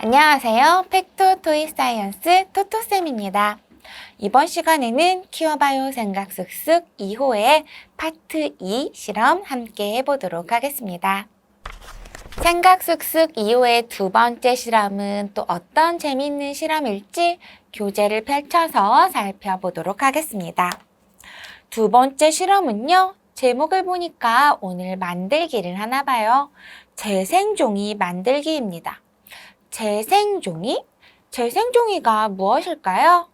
안녕하세요. 팩토 토이 사이언스 토토쌤입니다. 이번 시간에는 키워봐요 생각 쑥쑥 2호의 파트 2 실험 함께 해보도록 하겠습니다. 생각 쑥쑥 2호의 두 번째 실험은 또 어떤 재미있는 실험일지 교재를 펼쳐서 살펴보도록 하겠습니다. 두 번째 실험은요, 제목을 보니까 오늘 만들기를 하나 봐요. 재생종이 만들기입니다. 재생종이? 재생종이가 무엇일까요?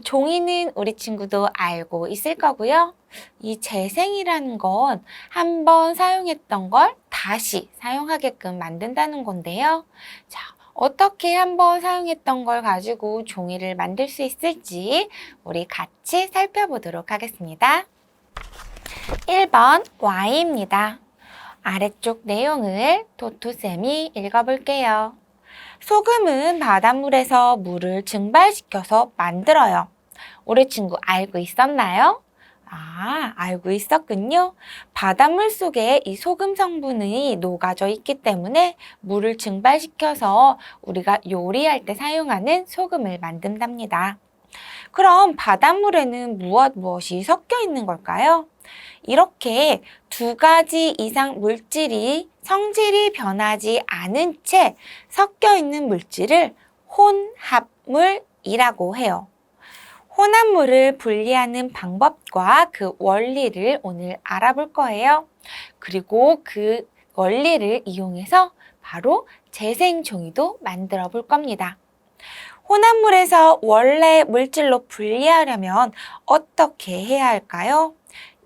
종이는 우리 친구도 알고 있을 거고요. 이 재생이라는 건 한번 사용했던 걸 다시 사용하게끔 만든다는 건데요. 자, 어떻게 한번 사용했던 걸 가지고 종이를 만들 수 있을지 우리 같이 살펴보도록 하겠습니다. 1번 Y입니다. 아래쪽 내용을 토토쌤이 읽어볼게요. 소금은 바닷물에서 물을 증발시켜서 만들어요. 우리 친구 알고 있었나요? 알고 있었군요. 바닷물 속에 이 소금 성분이 녹아져 있기 때문에 물을 증발시켜서 우리가 요리할 때 사용하는 소금을 만든답니다. 그럼 바닷물에는 무엇이 섞여 있는 걸까요? 이렇게 두 가지 이상 물질이 성질이 변하지 않은 채 섞여 있는 물질을 혼합물이라고 해요. 혼합물을 분리하는 방법과 그 원리를 오늘 알아볼 거예요. 그리고 그 원리를 이용해서 바로 재생종이도 만들어 볼 겁니다. 혼합물에서 원래 물질로 분리하려면 어떻게 해야 할까요?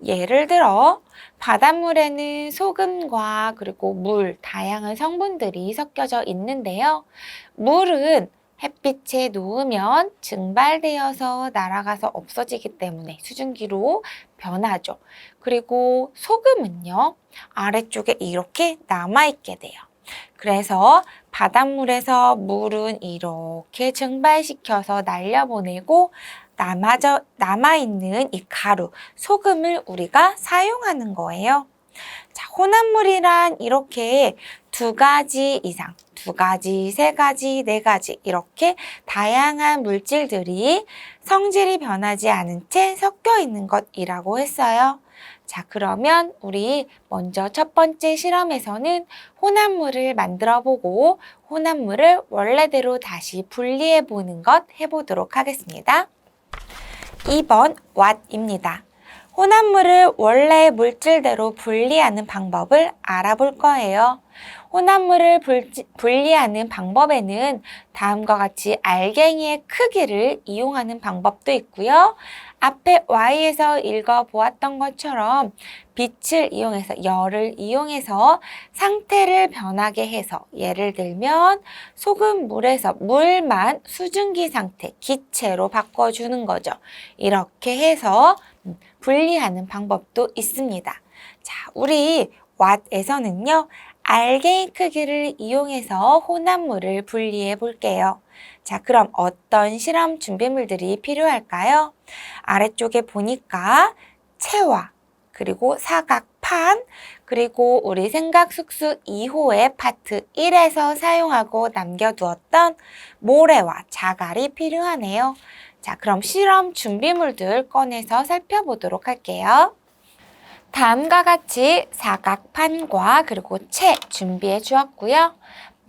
예를 들어 바닷물에는 소금과 그리고 물, 다양한 성분들이 섞여져 있는데요. 물은 햇빛에 놓으면 증발되어서 날아가서 없어지기 때문에 수증기로 변하죠. 그리고 소금은요, 아래쪽에 이렇게 남아있게 돼요. 그래서 바닷물에서 물은 이렇게 증발시켜서 날려보내고 남아있는 이 가루, 소금을 우리가 사용하는 거예요. 자, 혼합물이란 이렇게 두 가지 이상, 두 가지, 세 가지, 네 가지 이렇게 다양한 물질들이 성질이 변하지 않은 채 섞여 있는 것이라고 했어요. 자, 그러면 우리 먼저 첫 번째 실험에서는 혼합물을 만들어 보고 혼합물을 원래대로 다시 분리해 보는 것 해보도록 하겠습니다. 2번 what입니다. 혼합물을 원래 물질대로 분리하는 방법을 알아볼 거예요. 혼합물을 분리하는 방법에는 다음과 같이 알갱이의 크기를 이용하는 방법도 있고요. 앞에 Y에서 읽어보았던 것처럼 빛을 이용해서, 열을 이용해서 상태를 변하게 해서, 예를 들면 소금물에서 물만 수증기 상태, 기체로 바꿔주는 거죠. 이렇게 해서 분리하는 방법도 있습니다. 자, 우리 what에서는요, 알갱이 크기를 이용해서 혼합물을 분리해 볼게요. 자, 그럼 어떤 실험 준비물들이 필요할까요? 아래쪽에 보니까 채와 그리고 사각판 그리고 우리 생각 쑥쑥 2호의 파트 1에서 사용하고 남겨두었던 모래와 자갈이 필요하네요. 자, 그럼 실험 준비물들 꺼내서 살펴보도록 할게요. 다음과 같이 사각판과 그리고 채 준비해 주었고요.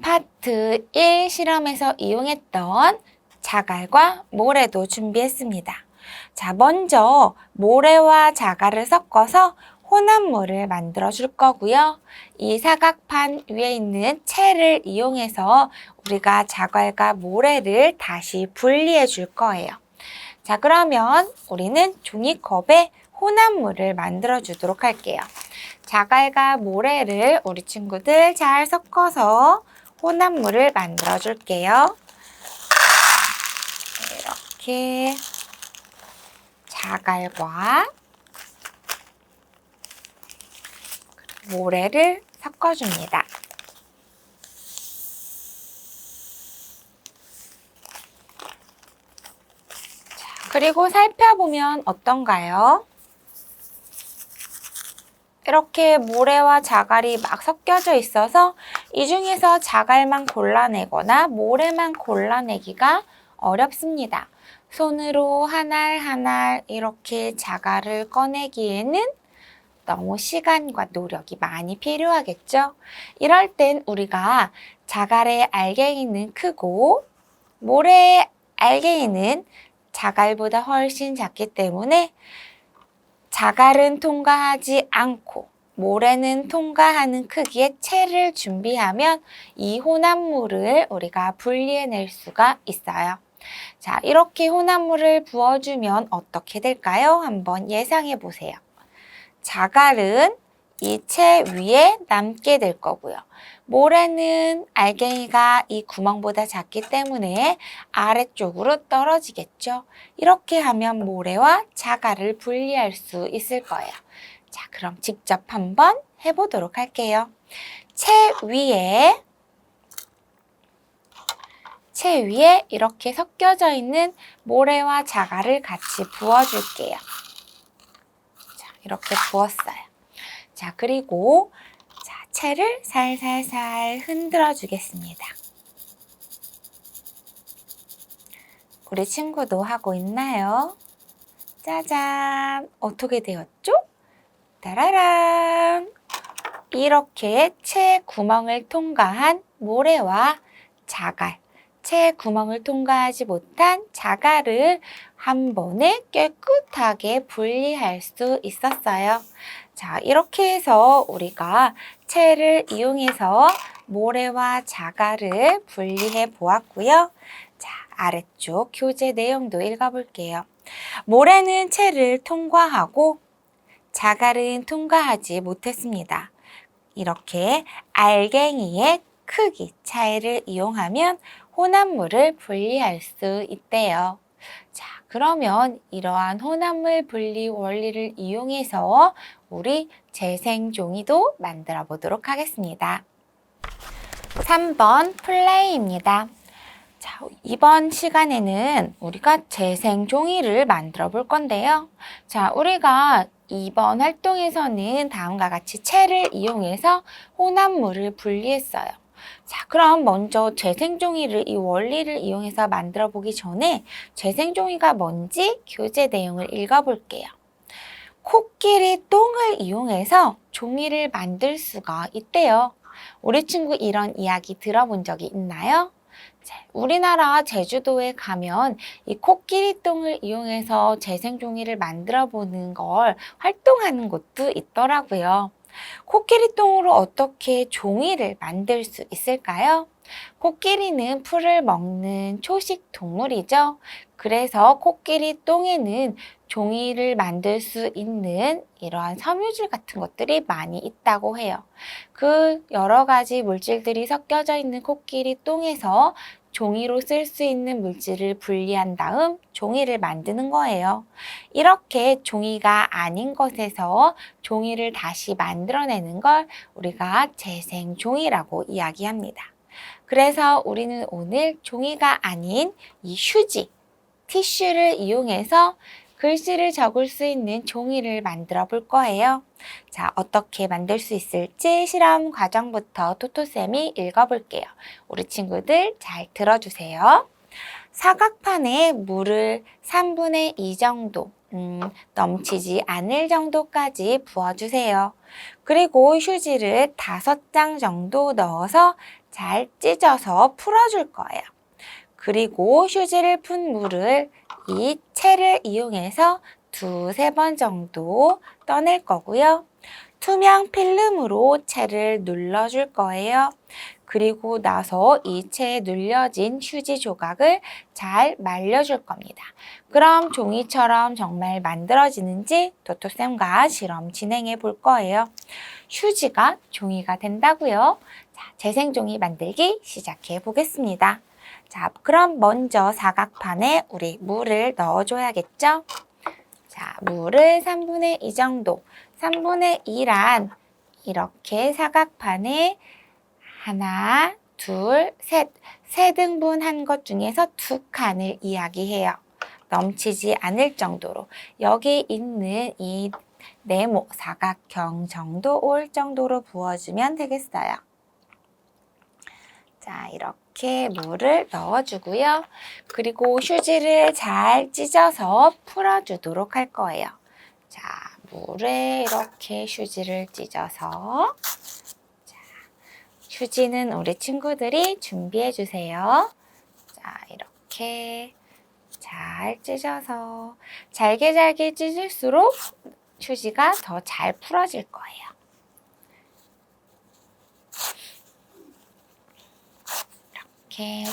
파트 1 실험에서 이용했던 자갈과 모래도 준비했습니다. 자, 먼저 모래와 자갈을 섞어서 혼합물을 만들어 줄 거고요. 이 사각판 위에 있는 채를 이용해서 우리가 자갈과 모래를 다시 분리해 줄 거예요. 자, 그러면 우리는 종이컵에 혼합물을 만들어 주도록 할게요. 자갈과 모래를 우리 친구들 잘 섞어서 혼합물을 만들어 줄게요. 이렇게 자갈과 모래를 섞어줍니다. 자, 그리고 살펴보면 어떤가요? 이렇게 모래와 자갈이 막 섞여져 있어서 이 중에서 자갈만 골라내거나 모래만 골라내기가 어렵습니다. 손으로 한 알 한 알 이렇게 자갈을 꺼내기에는 너무 시간과 노력이 많이 필요하겠죠? 이럴 땐 우리가 자갈의 알갱이는 크고 모래의 알갱이는 자갈보다 훨씬 작기 때문에 자갈은 통과하지 않고 모래는 통과하는 크기의 채를 준비하면 이 혼합물을 우리가 분리해낼 수가 있어요. 자, 이렇게 혼합물을 부어주면 어떻게 될까요? 한번 예상해 보세요. 자갈은 이 채 위에 남게 될 거고요. 모래는 알갱이가 이 구멍보다 작기 때문에 아래쪽으로 떨어지겠죠. 이렇게 하면 모래와 자갈을 분리할 수 있을 거예요. 자, 그럼 직접 한번 해보도록 할게요. 채 위에 이렇게 섞여져 있는 모래와 자갈을 같이 부어줄게요. 자, 이렇게 부었어요. 자, 그리고 채를 살살살 흔들어 주겠습니다. 우리 친구도 하고 있나요? 짜잔! 어떻게 되었죠? 따라란! 이렇게 채 구멍을 통과한 모래와 자갈, 채 구멍을 통과하지 못한 자갈을 한 번에 깨끗하게 분리할 수 있었어요. 자, 이렇게 해서 우리가 채를 이용해서 모래와 자갈을 분리해 보았고요. 자, 아래쪽 교재 내용도 읽어볼게요. 모래는 채를 통과하고 자갈은 통과하지 못했습니다. 이렇게 알갱이의 크기 차이를 이용하면 혼합물을 분리할 수 있대요. 자, 그러면 이러한 혼합물 분리 원리를 이용해서 우리 재생종이도 만들어 보도록 하겠습니다. 3번 플레이입니다. 자, 이번 시간에는 우리가 재생종이를 만들어 볼 건데요. 자, 우리가 이번 활동에서는 다음과 같이 채를 이용해서 혼합물을 분리했어요. 자, 그럼 먼저 재생종이를 이 원리를 이용해서 만들어 보기 전에 재생종이가 뭔지 교재 내용을 읽어볼게요. 코끼리 똥을 이용해서 종이를 만들 수가 있대요. 우리 친구 이런 이야기 들어본 적이 있나요? 우리나라 제주도에 가면 이 코끼리 똥을 이용해서 재생종이를 만들어 보는 걸 활동하는 곳도 있더라고요. 코끼리 똥으로 어떻게 종이를 만들 수 있을까요? 코끼리는 풀을 먹는 초식 동물이죠. 그래서 코끼리 똥에는 종이를 만들 수 있는 이러한 섬유질 같은 것들이 많이 있다고 해요. 그 여러 가지 물질들이 섞여져 있는 코끼리 똥에서 종이로 쓸 수 있는 물질을 분리한 다음 종이를 만드는 거예요. 이렇게 종이가 아닌 것에서 종이를 다시 만들어내는 걸 우리가 재생종이라고 이야기합니다. 그래서 우리는 오늘 종이가 아닌 이 휴지, 티슈를 이용해서 글씨를 적을 수 있는 종이를 만들어 볼 거예요. 자, 어떻게 만들 수 있을지 실험 과정부터 토토쌤이 읽어볼게요. 우리 친구들 잘 들어주세요. 사각판에 물을 3분의 2 정도, 넘치지 않을 정도까지 부어주세요. 그리고 휴지를 5장 정도 넣어서 잘 찢어서 풀어줄 거예요. 그리고 휴지를 푼 물을 이 채를 이용해서 2~3번 정도 떠낼 거고요. 투명 필름으로 채를 눌러줄 거예요. 그리고 나서 이 채에 눌려진 휴지 조각을 잘 말려줄 겁니다. 그럼 종이처럼 정말 만들어지는지 토토쌤과 실험 진행해 볼 거예요. 휴지가 종이가 된다고요. 자, 재생종이 만들기 시작해 보겠습니다. 자, 그럼 먼저 사각판에 우리 물을 넣어줘야겠죠? 자, 물을 3분의 2 정도, 3분의 2란 이렇게 사각판에 하나, 둘, 셋, 세 등분한 것 중에서 2칸을 이야기해요. 넘치지 않을 정도로. 여기 있는 이 네모, 사각형 정도 올 정도로 부어주면 되겠어요. 자, 이렇게 물을 넣어주고요. 그리고 휴지를 잘 찢어서 풀어주도록 할 거예요. 자, 물에 이렇게 휴지를 찢어서 자, 휴지는 우리 친구들이 준비해 주세요. 자, 이렇게 잘 찢어서 잘게 찢을수록 휴지가 더 잘 풀어질 거예요. 이렇게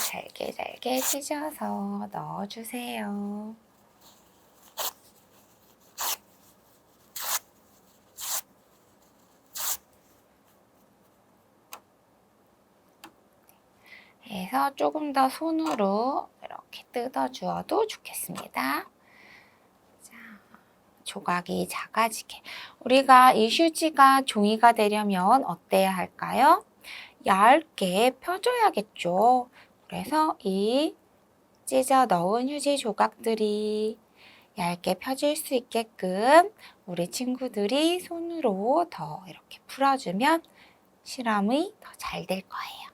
잘게 찢어서 넣어주세요. 해서 조금 더 손으로 이렇게 뜯어주어도 좋겠습니다. 자, 조각이 작아지게. 우리가 이 휴지가 종이가 되려면 어때야 할까요? 얇게 펴줘야겠죠. 그래서 이 찢어 넣은 휴지 조각들이 얇게 펴질 수 있게끔 우리 친구들이 손으로 더 이렇게 풀어주면 실험이 더 잘 될 거예요.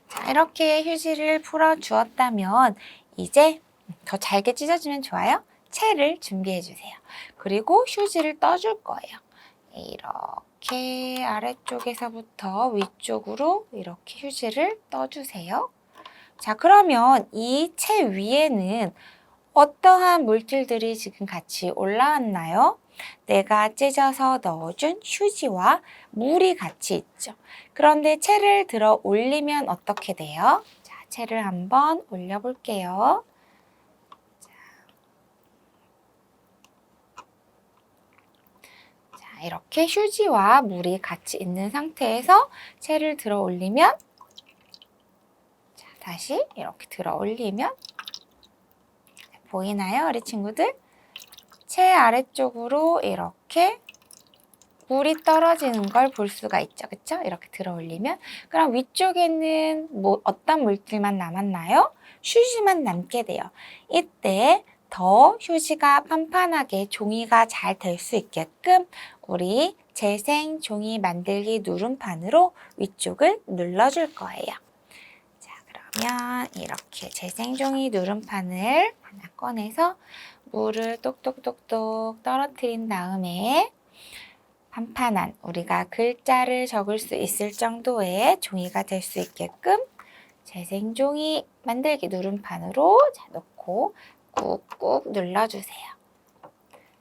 자, 이렇게 휴지를 풀어주었다면 이제 더 잘게 찢어주면 좋아요. 채를 준비해 주세요. 그리고 휴지를 떠줄 거예요. 이렇게 아래쪽에서부터 위쪽으로 이렇게 휴지를 떠주세요. 자, 그러면 이 채 위에는 어떠한 물질들이 지금 같이 올라왔나요? 내가 찢어서 넣어준 휴지와 물이 같이 있죠. 그런데 채를 들어 올리면 어떻게 돼요? 자, 채를 한번 올려볼게요. 자, 이렇게 휴지와 물이 같이 있는 상태에서 채를 들어 올리면 자, 다시 이렇게 들어 올리면 보이나요, 우리 친구들? 채 아래쪽으로 이렇게 물이 떨어지는 걸 볼 수가 있죠. 그쵸? 이렇게 들어 올리면. 그럼 위쪽에는 뭐 어떤 물질만 남았나요? 휴지만 남게 돼요. 이때 더 휴지가 판판하게 종이가 잘 될 수 있게끔 우리 재생 종이 만들기 누름판으로 위쪽을 눌러줄 거예요. 자, 그러면 이렇게 재생 종이 누름판을 하나 꺼내서 물을 똑똑똑똑 떨어뜨린 다음에 판판한 우리가 글자를 적을 수 있을 정도의 종이가 될 수 있게끔 재생종이 만들기 누름판으로 놓고 꾹꾹 눌러주세요.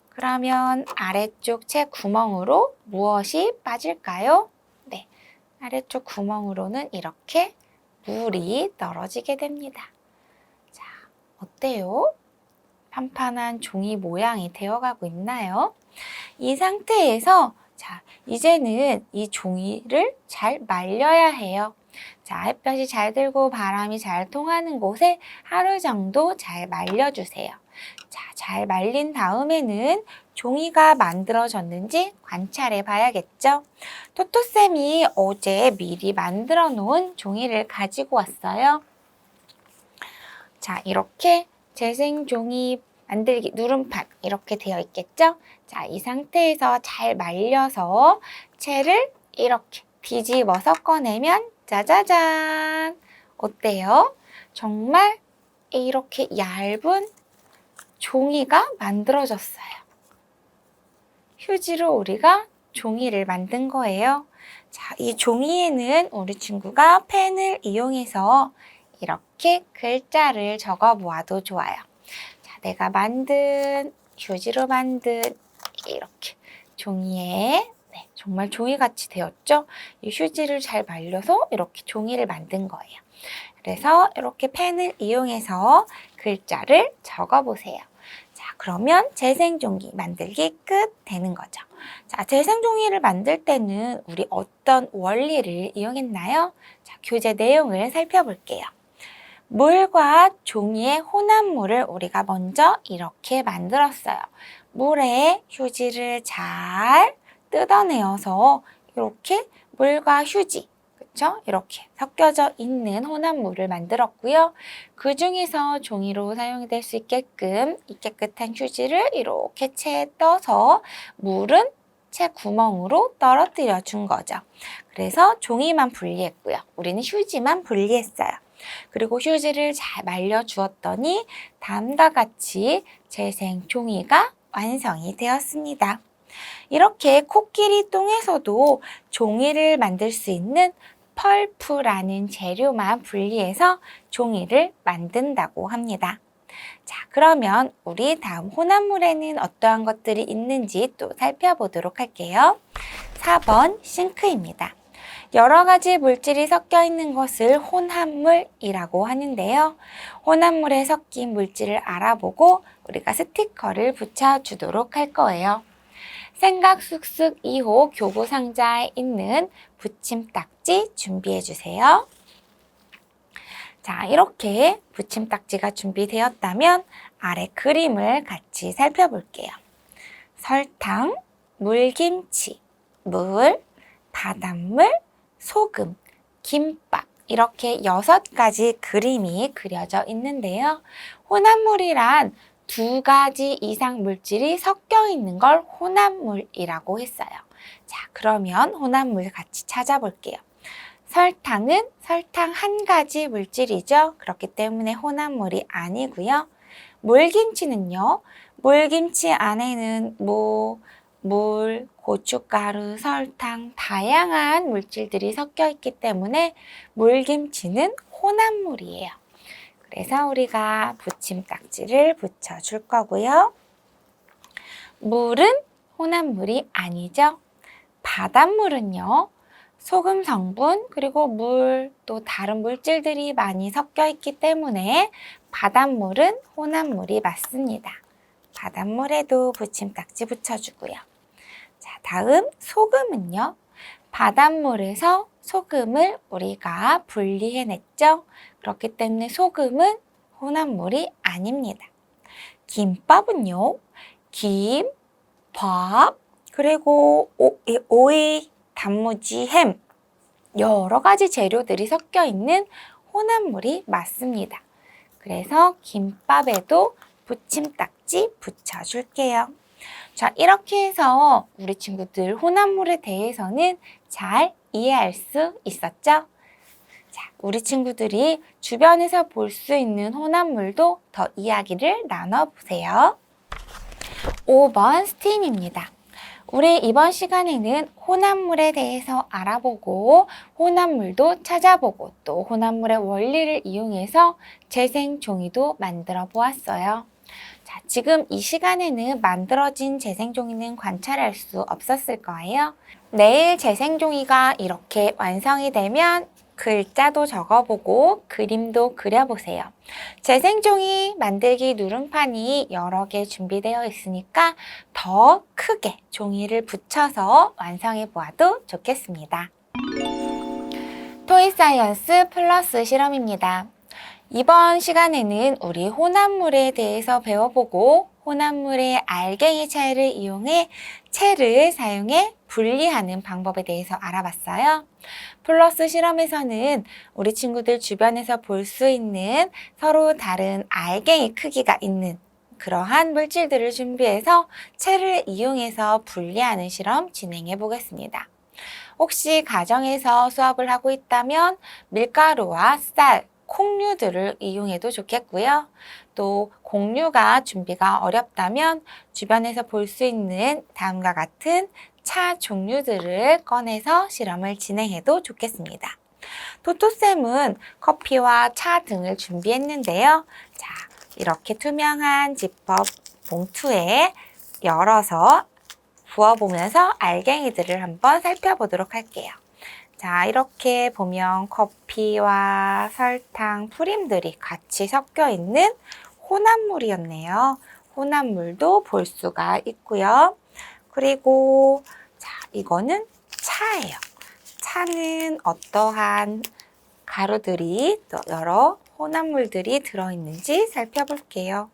그러면 아래쪽 채 구멍으로 무엇이 빠질까요? 네, 아래쪽 구멍으로는 이렇게 물이 떨어지게 됩니다. 자, 어때요? 판판한 종이 모양이 되어가고 있나요? 이 상태에서 자, 이제는 이 종이를 잘 말려야 해요. 자, 햇볕이 잘 들고 바람이 잘 통하는 곳에 하루 정도 잘 말려주세요. 자, 잘 말린 다음에는 종이가 만들어졌는지 관찰해 봐야겠죠? 토토쌤이 어제 미리 만들어 놓은 종이를 가지고 왔어요. 자, 이렇게 재생 종이 만들기 누름판 이렇게 되어 있겠죠? 자, 이 상태에서 잘 말려서 채를 이렇게 뒤집어서 꺼내면 짜자잔! 어때요? 정말 이렇게 얇은 종이가 만들어졌어요. 휴지로 우리가 종이를 만든 거예요. 자, 이 종이에는 우리 친구가 펜을 이용해서 이렇게 글자를 적어 보아도 좋아요. 자, 내가 만든 휴지로 만든 이렇게 종이에 네, 정말 종이같이 되었죠? 이 휴지를 잘 말려서 이렇게 종이를 만든 거예요. 그래서 이렇게 펜을 이용해서 글자를 적어보세요. 자, 그러면 재생종이 만들기 끝 되는 거죠. 자, 재생종이를 만들 때는 우리 어떤 원리를 이용했나요? 자, 교재 내용을 살펴볼게요. 물과 종이의 혼합물을 우리가 먼저 이렇게 만들었어요. 물에 휴지를 잘 뜯어내어서 이렇게 물과 휴지, 그쵸? 이렇게 섞여져 있는 혼합물을 만들었고요. 그 중에서 종이로 사용될 수 있게끔 이 깨끗한 휴지를 이렇게 채에 떠서 물은 채 구멍으로 떨어뜨려 준 거죠. 그래서 종이만 분리했고요. 우리는 휴지만 분리했어요. 그리고 휴지를 잘 말려 주었더니 다음과 같이 재생 종이가 완성이 되었습니다. 이렇게 코끼리 똥에서도 종이를 만들 수 있는 펄프라는 재료만 분리해서 종이를 만든다고 합니다. 자, 그러면 우리 다음 혼합물에는 어떠한 것들이 있는지 또 살펴보도록 할게요. 4번 싱크입니다. 여러 가지 물질이 섞여 있는 것을 혼합물이라고 하는데요. 혼합물에 섞인 물질을 알아보고 우리가 스티커를 붙여주도록 할 거예요. 생각쑥쑥 2호 교구 상자에 있는 붙임딱지 준비해주세요. 자, 이렇게 붙임딱지가 준비되었다면 아래 그림을 같이 살펴볼게요. 설탕, 물김치, 물, 바닷물, 소금, 김밥 이렇게 6가지 그림이 그려져 있는데요. 혼합물이란 2가지 이상 물질이 섞여 있는 걸 혼합물이라고 했어요. 자, 그러면 혼합물 같이 찾아볼게요. 설탕은 설탕 1가지 물질이죠. 그렇기 때문에 혼합물이 아니고요. 물김치는요. 물김치 안에는 물, 고춧가루, 설탕, 다양한 물질들이 섞여 있기 때문에 물김치는 혼합물이에요. 그래서 우리가 붙임딱지를 붙여줄 거고요. 물은 혼합물이 아니죠. 바닷물은요. 소금 성분 그리고 물 또 다른 물질들이 많이 섞여 있기 때문에 바닷물은 혼합물이 맞습니다. 바닷물에도 붙임딱지 붙여주고요. 자, 다음 소금은요. 바닷물에서 소금을 우리가 분리해냈죠. 그렇기 때문에 소금은 혼합물이 아닙니다. 김밥은요. 김, 밥, 그리고 오이, 단무지, 햄 여러 가지 재료들이 섞여 있는 혼합물이 맞습니다. 그래서 김밥에도 붙임딱지 붙여줄게요. 자, 이렇게 해서 우리 친구들 혼합물에 대해서는 잘 이해할 수 있었죠? 자, 우리 친구들이 주변에서 볼 수 있는 혼합물도 더 이야기를 나눠보세요. 5번 스팀입니다. 우리 이번 시간에는 혼합물에 대해서 알아보고 혼합물도 찾아보고 또 혼합물의 원리를 이용해서 재생 종이도 만들어 보았어요. 자, 지금 이 시간에는 만들어진 재생 종이는 관찰할 수 없었을 거예요. 내일 재생 종이가 이렇게 완성이 되면 글자도 적어보고 그림도 그려보세요. 재생종이 만들기 누름판이 여러 개 준비되어 있으니까 더 크게 종이를 붙여서 완성해 보아도 좋겠습니다. 토이사이언스 플러스 실험입니다. 이번 시간에는 우리 혼합물에 대해서 배워보고 혼합물의 알갱이 차이를 이용해 채를 사용해 분리하는 방법에 대해서 알아봤어요. 플러스 실험에서는 우리 친구들 주변에서 볼 수 있는 서로 다른 알갱이 크기가 있는 그러한 물질들을 준비해서 채를 이용해서 분리하는 실험 진행해 보겠습니다. 혹시 가정에서 수업을 하고 있다면 밀가루와 쌀, 콩류들을 이용해도 좋겠고요. 또 공류가 준비가 어렵다면 주변에서 볼 수 있는 다음과 같은 차 종류들을 꺼내서 실험을 진행해도 좋겠습니다. 토토쌤은 커피와 차 등을 준비했는데요. 자, 이렇게 투명한 지퍼 봉투에 열어서 부어보면서 알갱이들을 한번 살펴보도록 할게요. 자, 이렇게 보면 커피와 설탕, 프림들이 같이 섞여 있는 혼합물이었네요. 혼합물도 볼 수가 있고요. 그리고 자, 이거는 차예요. 차는 어떠한 가루들이 또 여러 혼합물들이 들어있는지 살펴볼게요.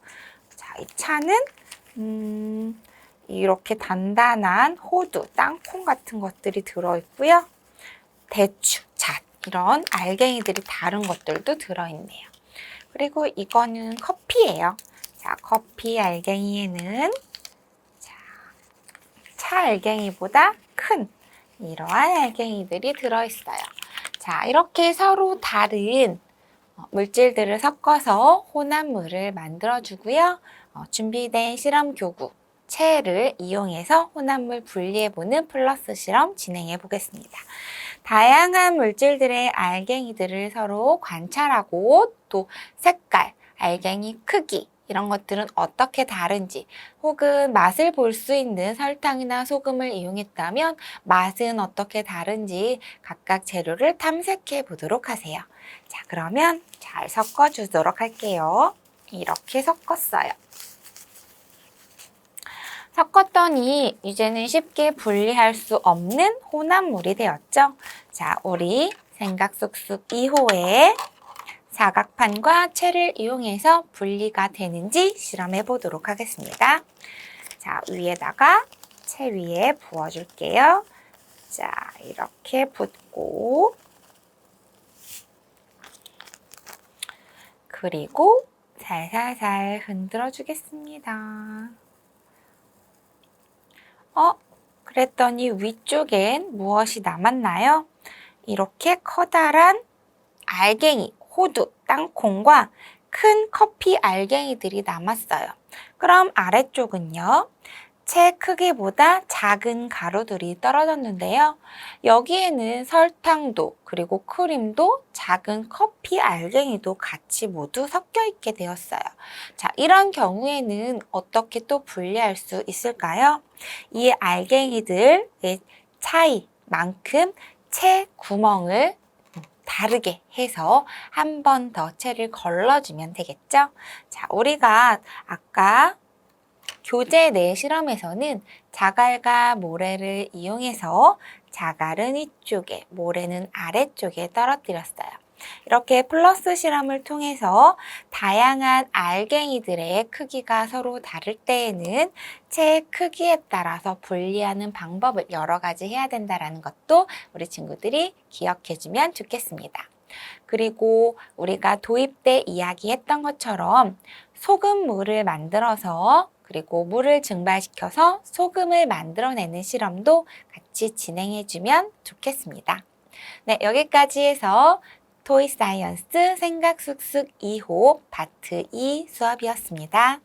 자, 이 차는 이렇게 단단한 호두, 땅콩 같은 것들이 들어있고요. 대추, 잣, 이런 알갱이들이 다른 것들도 들어있네요. 그리고 이거는 커피예요. 자, 커피 알갱이에는 차 알갱이보다 큰 이러한 알갱이들이 들어있어요. 자, 이렇게 서로 다른 물질들을 섞어서 혼합물을 만들어주고요. 준비된 실험 교구, 체를 이용해서 혼합물 분리해보는 플러스 실험 진행해 보겠습니다. 다양한 물질들의 알갱이들을 서로 관찰하고 또 색깔, 알갱이 크기 이런 것들은 어떻게 다른지 혹은 맛을 볼 수 있는 설탕이나 소금을 이용했다면 맛은 어떻게 다른지 각각 재료를 탐색해 보도록 하세요. 자, 그러면 잘 섞어주도록 할게요. 이렇게 섞었어요. 섞었더니 이제는 쉽게 분리할 수 없는 혼합물이 되었죠. 자, 우리 생각 쑥쑥 2호에 사각판과 채를 이용해서 분리가 되는지 실험해 보도록 하겠습니다. 자, 위에다가 채 위에 부어줄게요. 자, 이렇게 붓고 그리고 살살살 흔들어 주겠습니다. 그랬더니 위쪽엔 무엇이 남았나요? 이렇게 커다란 알갱이, 호두, 땅콩과 큰 커피 알갱이들이 남았어요. 그럼 아래쪽은요? 채 크기보다 작은 가루들이 떨어졌는데요. 여기에는 설탕도 그리고 크림도 작은 커피 알갱이도 같이 모두 섞여 있게 되었어요. 자, 이런 경우에는 어떻게 또 분리할 수 있을까요? 이 알갱이들의 차이만큼 채 구멍을 다르게 해서 한 번 더 채를 걸러주면 되겠죠? 자, 우리가 아까 교재 내 실험에서는 자갈과 모래를 이용해서 자갈은 위쪽에, 모래는 아래쪽에 떨어뜨렸어요. 이렇게 플러스 실험을 통해서 다양한 알갱이들의 크기가 서로 다를 때에는 채의 크기에 따라서 분리하는 방법을 여러 가지 해야 된다는 것도 우리 친구들이 기억해주면 좋겠습니다. 그리고 우리가 도입 때 이야기했던 것처럼 소금물을 만들어서 그리고 물을 증발시켜서 소금을 만들어내는 실험도 같이 진행해주면 좋겠습니다. 네, 여기까지 해서 토이 사이언스 생각 쑥쑥 2호 파트 2 수업이었습니다.